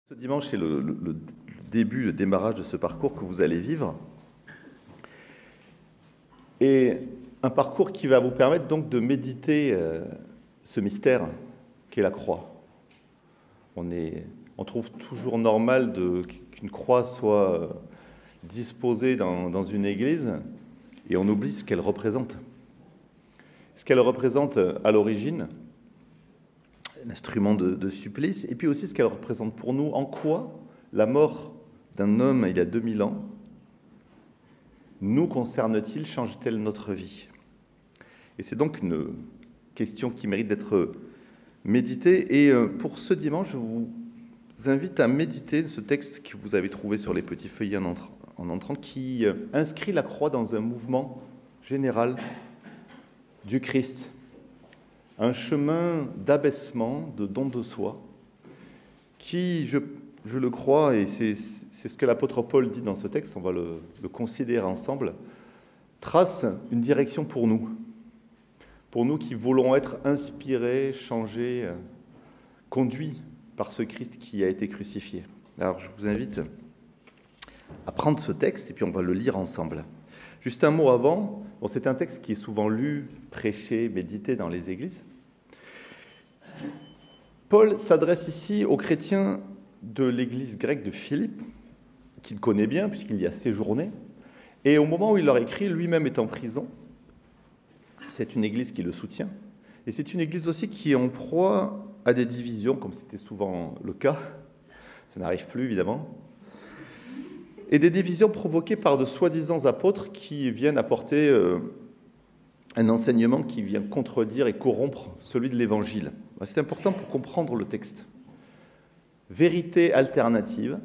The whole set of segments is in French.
Ce dimanche, c'est le début, le démarrage de ce parcours que vous allez vivre. Et un parcours qui va vous permettre donc de méditer ce mystère qu'est la croix. On trouve toujours normal qu'une croix soit disposée dans une église et on oublie ce qu'elle représente. Ce qu'elle représente à l'origine, l'instrument de supplice, et puis aussi ce qu'elle représente pour nous, en quoi la mort d'un homme il y a 2000 ans nous concerne-t-il, change-t-elle notre vie? Et c'est donc une question qui mérite d'être méditée, et pour ce dimanche, je vous invite à méditer ce texte que vous avez trouvé sur les petits feuillets en entrant, qui inscrit la croix dans un mouvement général du Christ. Un chemin d'abaissement, de don de soi, qui, je le crois, et c'est ce que l'apôtre Paul dit dans ce texte, on va le considérer ensemble, trace une direction pour nous qui voulons être inspirés, changés, conduits par ce Christ qui a été crucifié. Alors je vous invite à prendre ce texte et puis on va le lire ensemble. Juste un mot avant, c'est un texte qui est souvent lu, prêché, médité dans les églises. Paul s'adresse ici aux chrétiens de l'église grecque de Philippe, qu'il connaît bien puisqu'il y a séjourné, et au moment où il leur écrit, lui-même est en prison. C'est une église qui le soutient, et c'est une église aussi qui est en proie à des divisions, comme c'était souvent le cas, ça n'arrive plus évidemment, et des divisions provoquées par de soi-disant apôtres qui viennent apporter un enseignement qui vient contredire et corrompre celui de l'Évangile. C'est important pour comprendre le texte. Vérité alternative,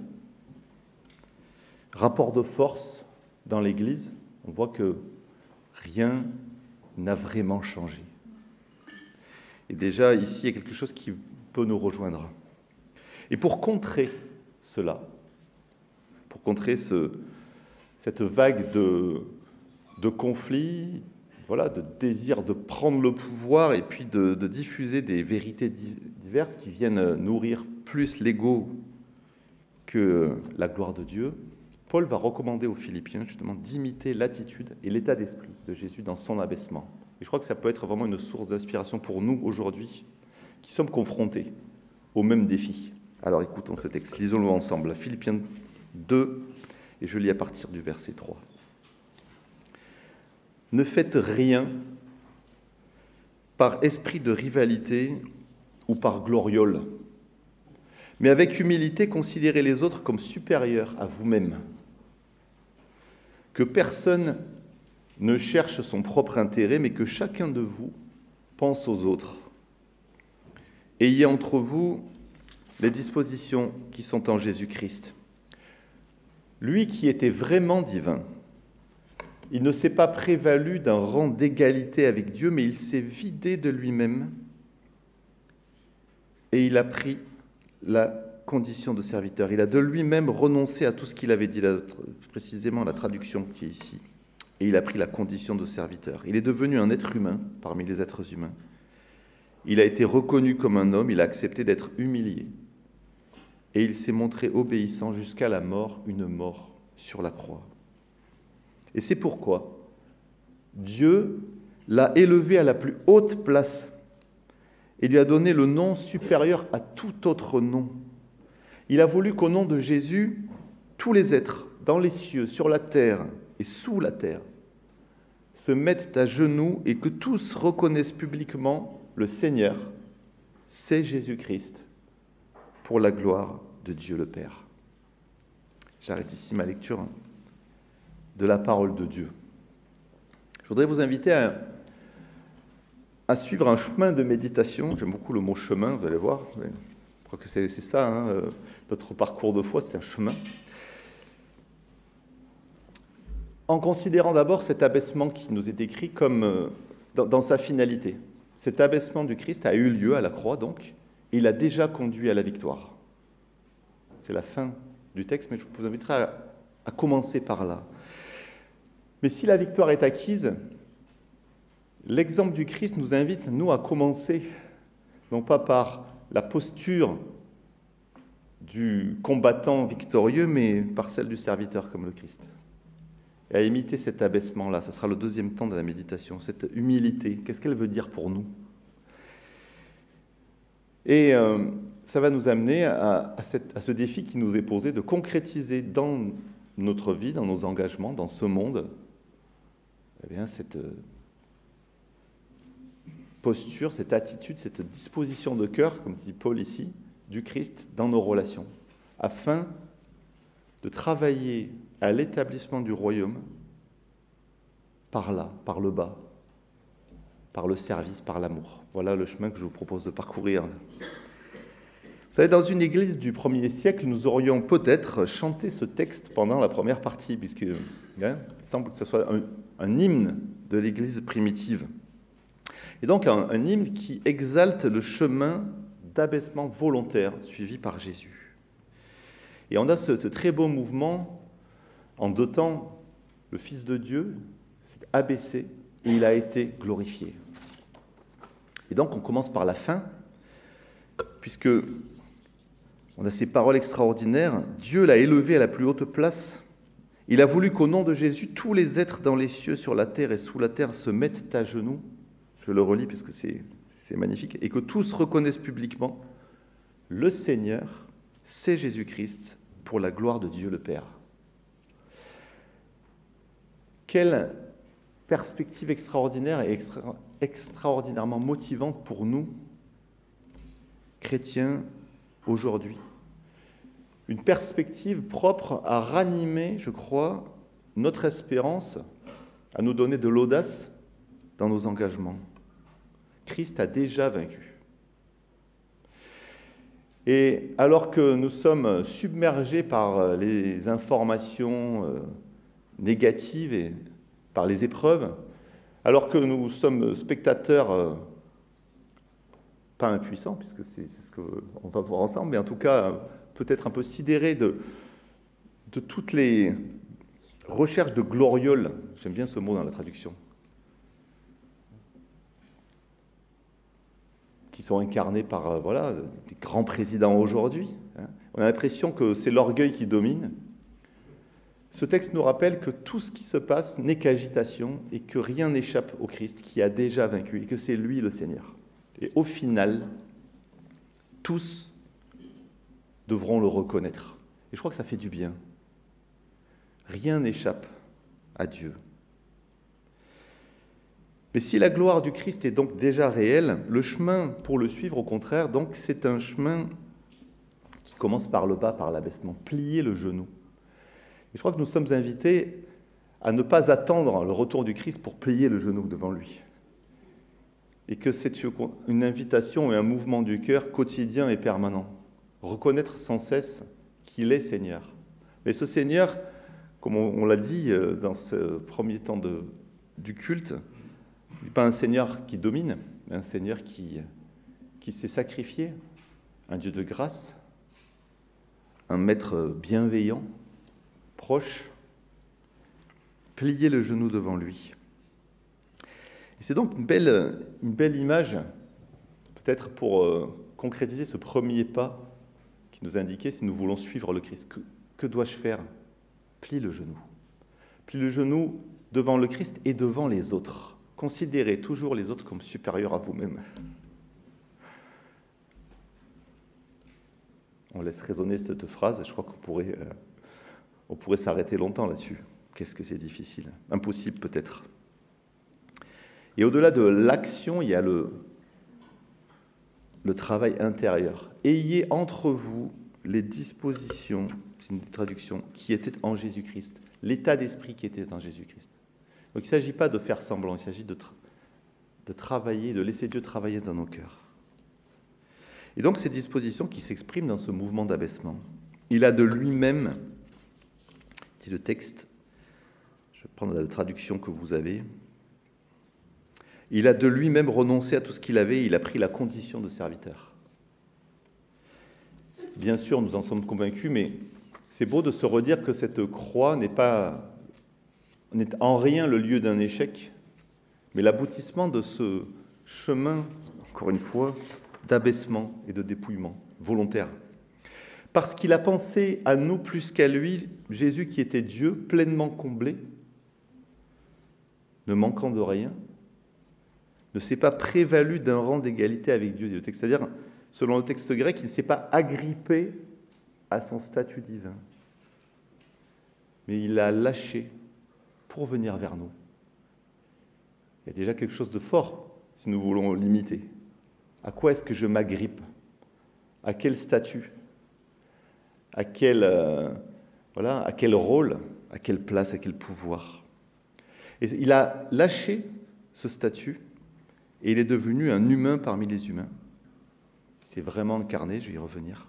rapport de force dans l'Église, on voit que rien n'a vraiment changé. Et déjà, ici, il y a quelque chose qui peut nous rejoindre. Et pour contrer cela, pour contrer cette vague de conflits, de désir de prendre le pouvoir et puis de diffuser des vérités diverses qui viennent nourrir plus l'ego que la gloire de Dieu, Paul va recommander aux Philippiens justement d'imiter l'attitude et l'état d'esprit de Jésus dans son abaissement. Et je crois que ça peut être vraiment une source d'inspiration pour nous aujourd'hui qui sommes confrontés aux mêmes défis. Alors écoutons ce texte, lisons-le ensemble, Philippiens 2, et je lis à partir du verset 3. Ne faites rien par esprit de rivalité ou par gloriole, mais avec humilité, considérez les autres comme supérieurs à vous-même. Que personne ne cherche son propre intérêt, mais que chacun de vous pense aux autres. Ayez entre vous les dispositions qui sont en Jésus-Christ. Lui qui était vraiment divin, il ne s'est pas prévalu d'un rang d'égalité avec Dieu, mais il s'est vidé de lui-même et il a pris la condition de serviteur. Il a de lui-même renoncé à tout ce qu'il avait dit, précisément la traduction qui est ici. Et il a pris la condition de serviteur. Il est devenu un être humain parmi les êtres humains. Il a été reconnu comme un homme, il a accepté d'être humilié. Et il s'est montré obéissant jusqu'à la mort, une mort sur la croix. Et c'est pourquoi Dieu l'a élevé à la plus haute place et lui a donné le nom supérieur à tout autre nom. Il a voulu qu'au nom de Jésus, tous les êtres, dans les cieux, sur la terre et sous la terre, se mettent à genoux et que tous reconnaissent publiquement le Seigneur, c'est Jésus-Christ, pour la gloire de Dieu le Père. J'arrête ici ma lecture de la parole de Dieu. Je voudrais vous inviter à suivre un chemin de méditation. J'aime beaucoup le mot chemin, vous allez voir. Je crois que c'est ça, notre parcours de foi, c'est un chemin. En considérant d'abord cet abaissement qui nous est décrit comme dans sa finalité. Cet abaissement du Christ a eu lieu à la croix, donc, et il a déjà conduit à la victoire. C'est la fin du texte, mais je vous inviterai à commencer par là. Mais si la victoire est acquise, l'exemple du Christ nous invite, nous, à commencer, non pas par la posture du combattant victorieux, mais par celle du serviteur comme le Christ. Et à imiter cet abaissement-là, ce sera le deuxième temps de la méditation, cette humilité. Qu'est-ce qu'elle veut dire pour nous? Et ça va nous amener à ce défi qui nous est posé de concrétiser dans notre vie, dans nos engagements, dans ce monde, eh bien, cette posture, cette attitude, cette disposition de cœur, comme dit Paul ici, du Christ dans nos relations, afin de travailler à l'établissement du royaume par là, par le bas, par le service, par l'amour. Voilà le chemin que je vous propose de parcourir. Vous savez, dans une église du 1er siècle, nous aurions peut-être chanté ce texte pendant la première partie, puisque il semble que ce soit un hymne de l'église primitive. Et donc un hymne qui exalte le chemin d'abaissement volontaire suivi par Jésus. Et on a ce très beau mouvement en deux temps. Le Fils de Dieu s'est abaissé et il a été glorifié. Et donc on commence par la fin, puisque on a ces paroles extraordinaires. Dieu l'a élevé à la plus haute place. Il a voulu qu'au nom de Jésus, tous les êtres dans les cieux, sur la terre et sous la terre se mettent à genoux. Je le relis parce que c'est magnifique. Et que tous reconnaissent publiquement le Seigneur, c'est Jésus-Christ, pour la gloire de Dieu le Père. Quelle perspective extraordinaire et extraordinairement motivante pour nous, chrétiens, aujourd'hui. Une perspective propre à ranimer, je crois, notre espérance, à nous donner de l'audace dans nos engagements. Christ a déjà vaincu. Et alors que nous sommes submergés par les informations négatives et par les épreuves, alors que nous sommes spectateurs, pas impuissants, puisque c'est ce qu'on va voir ensemble, mais en tout cas peut-être un peu sidérés de toutes les recherches de glorioles, j'aime bien ce mot dans la traduction, qui sont incarnés par des grands présidents aujourd'hui. On a l'impression que c'est l'orgueil qui domine. Ce texte nous rappelle que tout ce qui se passe n'est qu'agitation et que rien n'échappe au Christ qui a déjà vaincu et que c'est lui le Seigneur. Et au final, tous devront le reconnaître. Et je crois que ça fait du bien. Rien n'échappe à Dieu. Mais si la gloire du Christ est donc déjà réelle, le chemin pour le suivre, au contraire, donc c'est un chemin qui commence par le bas, par l'abaissement, plier le genou. Et je crois que nous sommes invités à ne pas attendre le retour du Christ pour plier le genou devant lui. Et que c'est une invitation et un mouvement du cœur quotidien et permanent. Reconnaître sans cesse qu'il est Seigneur. Mais ce Seigneur, comme on l'a dit dans ce premier temps du culte, il n'est pas un Seigneur qui domine, mais un Seigneur qui s'est sacrifié, un Dieu de grâce, un maître bienveillant, proche, plier le genou devant lui. Et c'est donc une belle image, peut-être pour concrétiser ce premier pas qui nous a indiqué si nous voulons suivre le Christ. Que dois-je faire? Plie le genou. Plie le genou devant le Christ et devant les autres. Considérez toujours les autres comme supérieurs à vous-même. On laisse résonner cette phrase, je crois qu'on pourrait s'arrêter longtemps là-dessus. Qu'est-ce que c'est difficile? Impossible peut-être. Et au-delà de l'action, il y a le travail intérieur. Ayez entre vous les dispositions, c'est une traduction, qui étaient en Jésus-Christ, l'état d'esprit qui était en Jésus-Christ. Donc il ne s'agit pas de faire semblant, il s'agit de travailler, de laisser Dieu travailler dans nos cœurs. Et donc ces dispositions qui s'expriment dans ce mouvement d'abaissement. Il a de lui-même, dit le texte, je vais prendre la traduction que vous avez, il a de lui-même renoncé à tout ce qu'il avait, il a pris la condition de serviteur. Bien sûr, nous en sommes convaincus, mais c'est beau de se redire que cette croix n'est en rien le lieu d'un échec, mais l'aboutissement de ce chemin, encore une fois, d'abaissement et de dépouillement volontaire. Parce qu'il a pensé à nous plus qu'à lui, Jésus qui était Dieu, pleinement comblé, ne manquant de rien, ne s'est pas prévalu d'un rang d'égalité avec Dieu, dit le texte. C'est-à-dire, selon le texte grec, il ne s'est pas agrippé à son statut divin. Mais il l'a lâché pour venir vers nous. Il y a déjà quelque chose de fort, si nous voulons l'imiter. À quoi est-ce que je m'agrippe? À quel statut? À quel rôle? À quelle place? À quel pouvoir? Et il a lâché ce statut et il est devenu un humain parmi les humains. Il s'est vraiment incarné, je vais y revenir.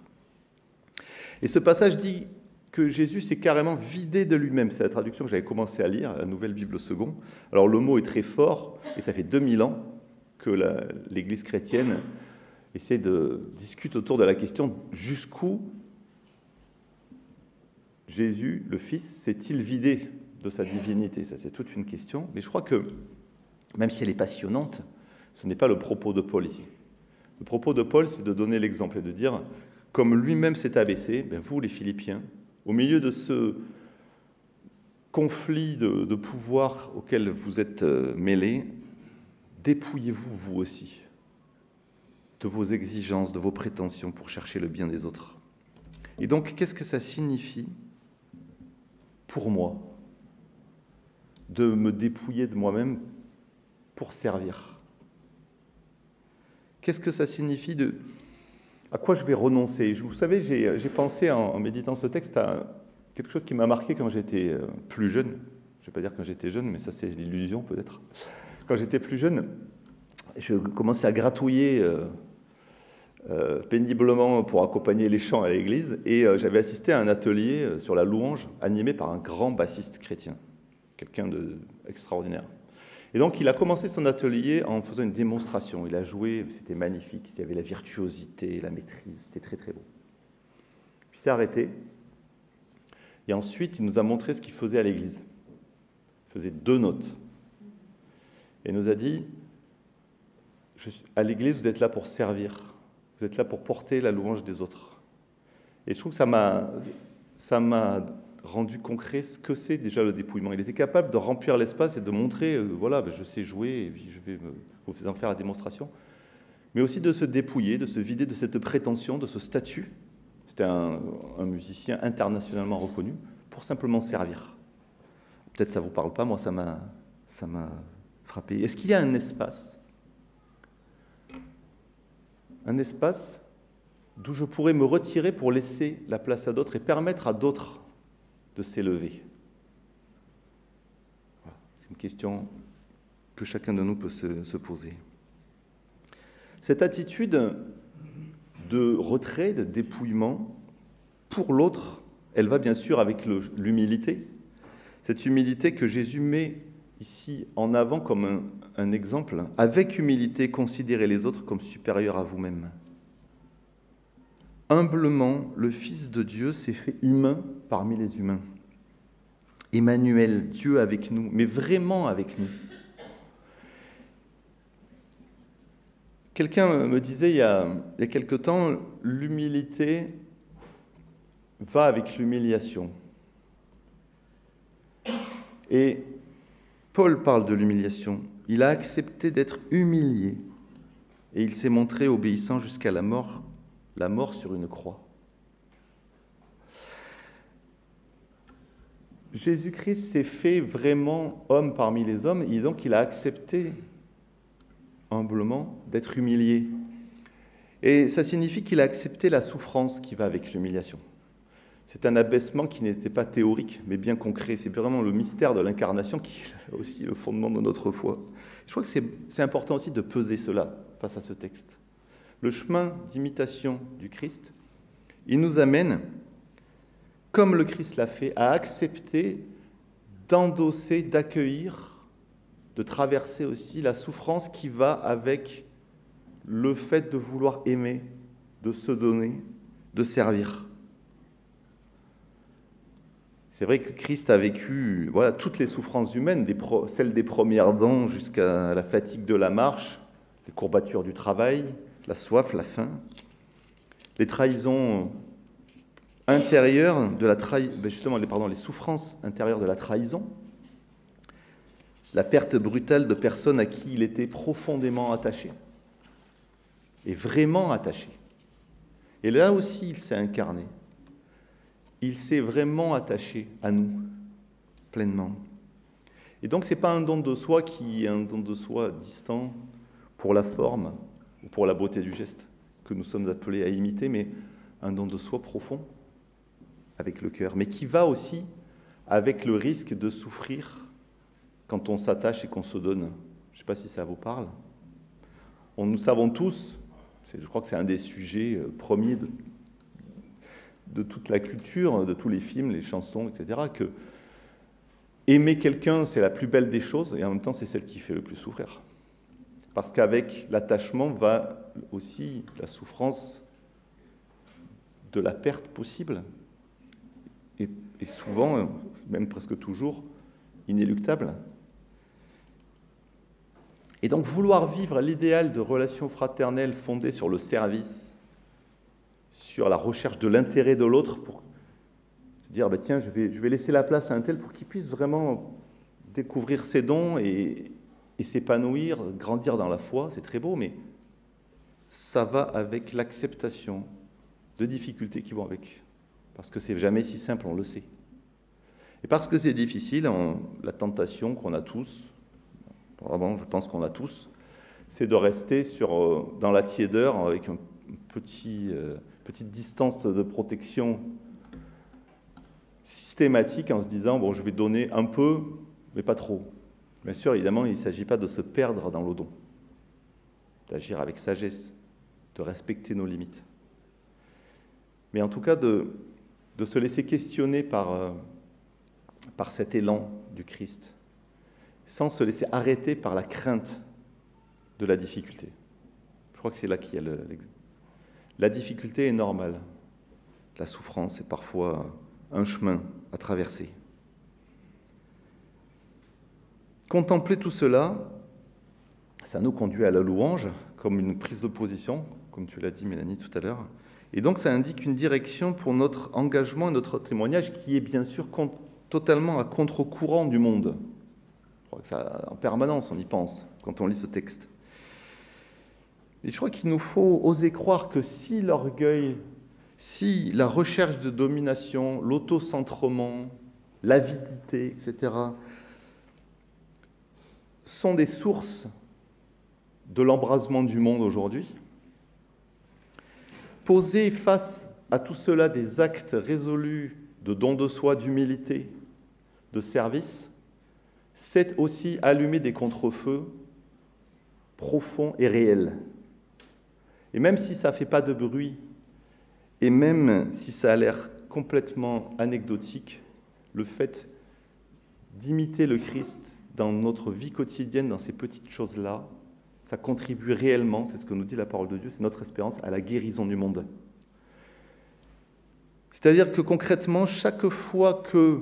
Et ce passage dit que Jésus s'est carrément vidé de lui-même. C'est la traduction que j'avais commencé à lire, la Nouvelle Bible Second. Alors le mot est très fort, et ça fait 2000 ans que l'Église chrétienne discute autour de la question jusqu'où Jésus, le Fils, s'est-il vidé de sa divinité? Ça, c'est toute une question. Mais je crois que, même si elle est passionnante, ce n'est pas le propos de Paul ici. Le propos de Paul, c'est de donner l'exemple et de dire, comme lui-même s'est abaissé, vous, les Philippiens, au milieu de ce conflit de pouvoir auquel vous êtes mêlés, dépouillez-vous, vous aussi, de vos exigences, de vos prétentions pour chercher le bien des autres. Et donc, qu'est-ce que ça signifie pour moi de me dépouiller de moi-même pour servir? Qu'est-ce que ça signifie à quoi je vais renoncer? Vous savez, j'ai pensé en méditant ce texte à quelque chose qui m'a marqué quand j'étais plus jeune. Je ne vais pas dire quand j'étais jeune, mais ça c'est l'illusion peut-être. Quand j'étais plus jeune, je commençais à gratouiller péniblement pour accompagner les chants à l'église, et j'avais assisté à un atelier sur la louange animé par un grand bassiste chrétien, quelqu'un d'extraordinaire. Et donc il a commencé son atelier en faisant une démonstration. Il a joué, c'était magnifique, il y avait la virtuosité, la maîtrise, c'était très très beau. Puis il s'est arrêté, et ensuite il nous a montré ce qu'il faisait à l'église. Il faisait 2 notes. Et il nous a dit, à l'église vous êtes là pour servir. Vous êtes là pour porter la louange des autres. Et je trouve que ça m'a rendu concret ce que c'est déjà le dépouillement. Il était capable de remplir l'espace et de montrer, je sais jouer, et puis je vais vous en faire la démonstration. Mais aussi de se dépouiller, de se vider de cette prétention, de ce statut. C'était un musicien internationalement reconnu, pour simplement servir. Peut-être ça ne vous parle pas, moi ça m'a frappé. Est-ce qu'il y a un espace d'où je pourrais me retirer pour laisser la place à d'autres et permettre à d'autres de s'élever? Voilà. C'est une question que chacun de nous peut se poser. Cette attitude de retrait, de dépouillement, pour l'autre, elle va bien sûr avec l'humilité. Cette humilité que Jésus met ici en avant comme un exemple. Avec humilité, considérez les autres comme supérieurs à vous-même. Humblement, le Fils de Dieu s'est fait humain parmi les humains. Emmanuel, Dieu avec nous, mais vraiment avec nous. Quelqu'un me disait il y a quelque temps, l'humilité va avec l'humiliation. Et Paul parle de l'humiliation. Il a accepté d'être humilié et il s'est montré obéissant jusqu'à la mort sur une croix. Jésus-Christ s'est fait vraiment homme parmi les hommes et donc il a accepté humblement d'être humilié. Et ça signifie qu'il a accepté la souffrance qui va avec l'humiliation. C'est un abaissement qui n'était pas théorique, mais bien concret. C'est vraiment le mystère de l'incarnation qui est aussi le fondement de notre foi. Je crois que c'est important aussi de peser cela face à ce texte. Le chemin d'imitation du Christ, il nous amène, comme le Christ l'a fait, à accepter, d'endosser, d'accueillir, de traverser aussi la souffrance qui va avec le fait de vouloir aimer, de se donner, de servir. C'est vrai que Christ a vécu toutes les souffrances humaines, celles des premières dents jusqu'à la fatigue de la marche, les courbatures du travail, la soif, la faim, les trahisons intérieure de la justement, les souffrances intérieures de la trahison, la perte brutale de personnes à qui il était profondément attaché, et vraiment attaché. Et là aussi, il s'est incarné. Il s'est vraiment attaché à nous, pleinement. Et donc, ce n'est pas un don de soi qui est un don de soi distant pour la forme ou pour la beauté du geste que nous sommes appelés à imiter, mais un don de soi profond avec le cœur, mais qui va aussi avec le risque de souffrir quand on s'attache et qu'on se donne. Je ne sais pas si ça vous parle. Nous savons tous, je crois que c'est un des sujets premiers de toute la culture, de tous les films, les chansons, etc., que aimer quelqu'un, c'est la plus belle des choses, et en même temps, c'est celle qui fait le plus souffrir. Parce qu'avec l'attachement va aussi la souffrance de la perte possible, et souvent, même presque toujours, inéluctable. Et donc, vouloir vivre l'idéal de relations fraternelles fondées sur le service, sur la recherche de l'intérêt de l'autre, pour se dire, tiens, je vais laisser la place à un tel pour qu'il puisse vraiment découvrir ses dons et s'épanouir, grandir dans la foi, c'est très beau, mais ça va avec l'acceptation de difficultés qui vont avec. Parce que c'est jamais si simple, on le sait. Et parce que c'est difficile, la tentation qu'on a tous, vraiment, je pense qu'on a tous, c'est de rester dans la tiédeur avec une petite distance de protection systématique en se disant, bon, je vais donner un peu, mais pas trop. Bien sûr, évidemment, il ne s'agit pas de se perdre dans le don, d'agir avec sagesse, de respecter nos limites. Mais en tout cas, de se laisser questionner par cet élan du Christ, sans se laisser arrêter par la crainte de la difficulté. Je crois que c'est là qu'il y a la difficulté est normale. La souffrance est parfois un chemin à traverser. Contempler tout cela, ça nous conduit à la louange, comme une prise de position, comme tu l'as dit, Mélanie, tout à l'heure. Et donc, ça indique une direction pour notre engagement et notre témoignage qui est bien sûr totalement à contre-courant du monde. Je crois que ça, en permanence, on y pense quand on lit ce texte. Et je crois qu'il nous faut oser croire que si l'orgueil, si la recherche de domination, l'autocentrement, l'avidité, etc., sont des sources de l'embrasement du monde aujourd'hui, poser face à tout cela des actes résolus de don de soi, d'humilité, de service, c'est aussi allumer des contre-feux profonds et réels. Et même si ça ne fait pas de bruit, et même si ça a l'air complètement anecdotique, le fait d'imiter le Christ dans notre vie quotidienne, dans ces petites choses-là, ça contribue réellement, c'est ce que nous dit la parole de Dieu, c'est notre espérance, à la guérison du monde. C'est-à-dire que concrètement, chaque fois que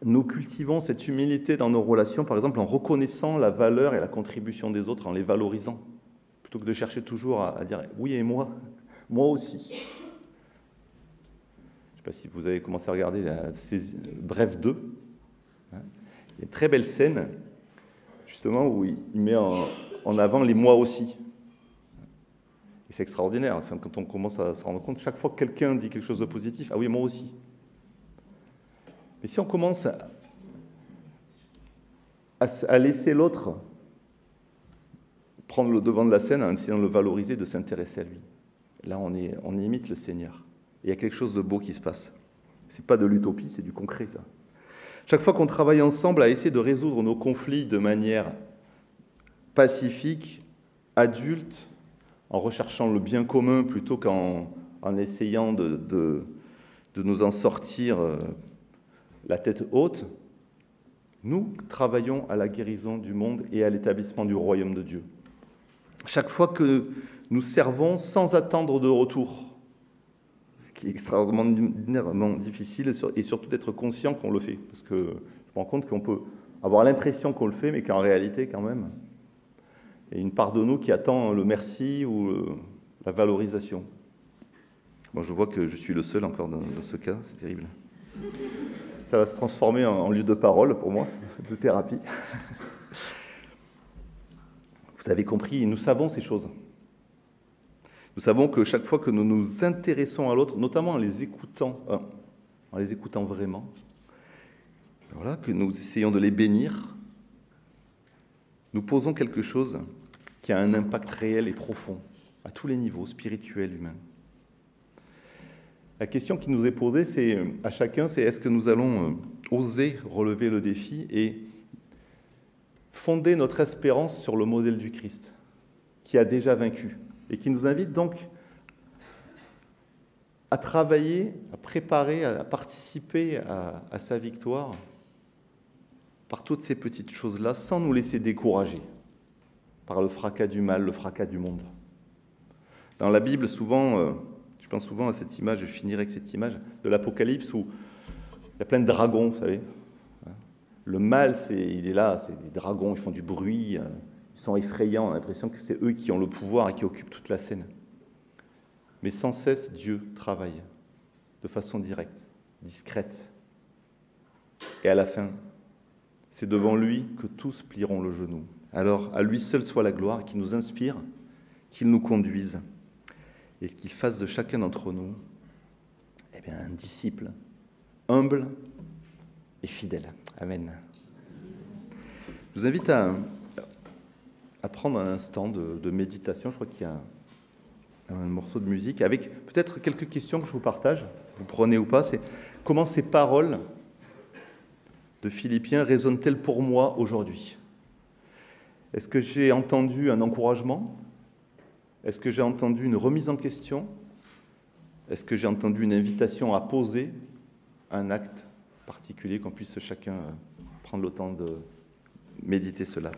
nous cultivons cette humilité dans nos relations, par exemple en reconnaissant la valeur et la contribution des autres, en les valorisant, plutôt que de chercher toujours à dire « oui et moi aussi ». Je ne sais pas si vous avez commencé à regarder Bref 2. Il y a une très belle scène, justement, où il met en avant les « moi aussi ». Et c'est extraordinaire, c'est quand on commence à se rendre compte, chaque fois que quelqu'un dit quelque chose de positif, « ah oui, moi aussi ». Mais si on commence à laisser l'autre prendre le devant de la scène en essayant de le valoriser, de s'intéresser à lui, là on imite le Seigneur. Et il y a quelque chose de beau qui se passe. Ce n'est pas de l'utopie, c'est du concret, ça. Chaque fois qu'on travaille ensemble à essayer de résoudre nos conflits de manière pacifique, adulte, en recherchant le bien commun plutôt qu'en essayant de nous en sortir la tête haute, nous travaillons à la guérison du monde et à l'établissement du royaume de Dieu. Chaque fois que nous servons sans attendre de retour, ce qui est extraordinairement difficile, et surtout d'être conscient qu'on le fait, parce que je me rends compte qu'on peut avoir l'impression qu'on le fait, mais qu'en réalité, quand même, il y a une part de nous qui attend le merci ou la valorisation. Bon, je vois que je suis le seul encore dans ce cas, c'est terrible. Ça va se transformer en lieu de parole pour moi, de thérapie. Vous avez compris, nous savons ces choses. Nous savons que chaque fois que nous nous intéressons à l'autre, notamment en les écoutant vraiment, voilà, que nous essayons de les bénir, nous posons quelque chose qui a un impact réel et profond, à tous les niveaux, spirituels, humains. La question qui nous est posée à chacun, c'est est-ce que nous allons oser relever le défi et fonder notre espérance sur le modèle du Christ, qui a déjà vaincu, et qui nous invite donc à travailler, à préparer, à participer à sa victoire par toutes ces petites choses-là, sans nous laisser décourager par le fracas du mal, le fracas du monde. Dans la Bible, souvent, je pense souvent à cette image, je finirai avec cette image de l'Apocalypse où il y a plein de dragons, vous savez. Le mal, il est là, c'est des dragons, ils font du bruit, ils sont effrayants, on a l'impression que c'est eux qui ont le pouvoir et qui occupent toute la scène. Mais sans cesse, Dieu travaille de façon directe, discrète. Et à la fin, c'est devant lui que tous plieront le genou. Alors, à lui seul soit la gloire, qui nous inspire, qu'il nous conduise, et qu'il fasse de chacun d'entre nous un disciple humble et fidèle. Amen. Je vous invite à prendre un instant de méditation. Je crois qu'il y a un morceau de musique, avec peut-être quelques questions que je vous partage, vous prenez ou pas, c'est comment ces paroles de Philippiens résonnent-elles pour moi aujourd'hui? Est-ce que j'ai entendu un encouragement? Est-ce que j'ai entendu une remise en question? Est-ce que j'ai entendu une invitation à poser un acte particulier, qu'on puisse chacun prendre le temps de méditer cela?